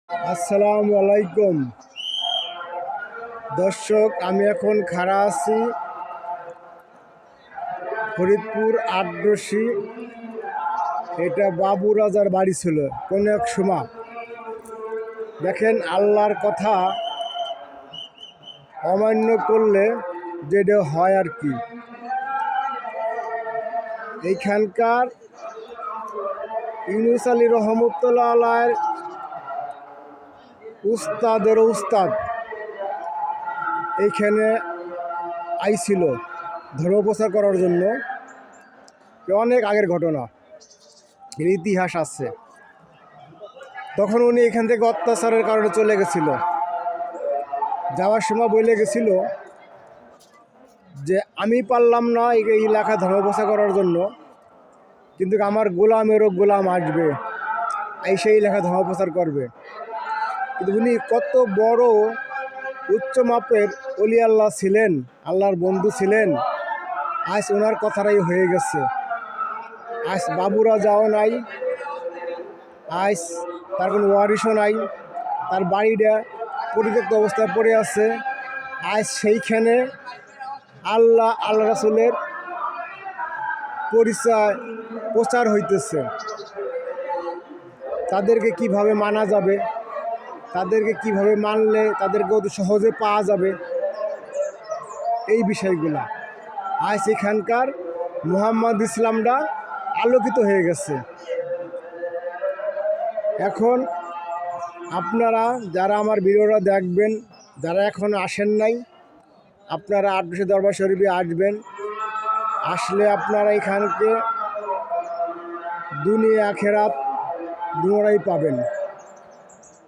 আসসালামু আলাইকুম দর্শক, আমি এখন খাড়া আছি ফরিদপুর আটরশি। এটা বাবু রাজার বাড়ি ছিল কোন এক সময়। দেখেন, আল্লাহর কথা অমান্য করলে যেটা হয় আর কি। এইখানকার ইউনুস আলী রহমতুল্লাহ আলাইহির উস্তাদের উস্তাদ এইখানে আইছিল ধর্ম প্রচার করার জন্য। অনেক আগের ঘটনা, এর ইতিহাস আছে। তখন উনি এখান থেকে অত্যাচারের কারণে চলে গেছিল। যাওয়ার সময় বলে গেছিল যে আমি পারলাম না এই এলাকায় ধর্ম প্রচার করার জন্য, কিন্তু আমার গোলামেরও গোলাম আসবে, এই সেই এলাকায় ধর্ম প্রচার করবে। কিন্তু উনি কত বড় উচ্চ মাপের অলি আল্লাহ ছিলেন, আল্লাহর বন্ধু ছিলেন। আজ ওনার কথাটাই হয়ে গেছে। আজ বাবুরা যাও নাই, আজ তার কোনো ওয়ারিশও নাই, তার বাড়িটা পরিত্যক্ত অবস্থায় পড়ে আছে। আজ সেইখানে আল্লাহ রাসূলের পরিচয় প্রচার হইতেছে। তাদেরকে কিভাবে মানা যাবে, তাদেরকে কিভাবে মানলে তাদেরকে অতি সহজে পাওয়া যাবে, এই বিষয়গুলা আজ এখানকার মুহাম্মদ ইসলামটা আলোকিত হয়ে গেছে। এখন আপনারা যারা আমার ভিডিওটা দেখবেন, যারা এখন আসেন নাই, আপনারা আটরশি দরবার শরীফে আসবেন। আসলে আপনারা এখানকে দুনিয়া আখেরাত দুটোই পাবেন।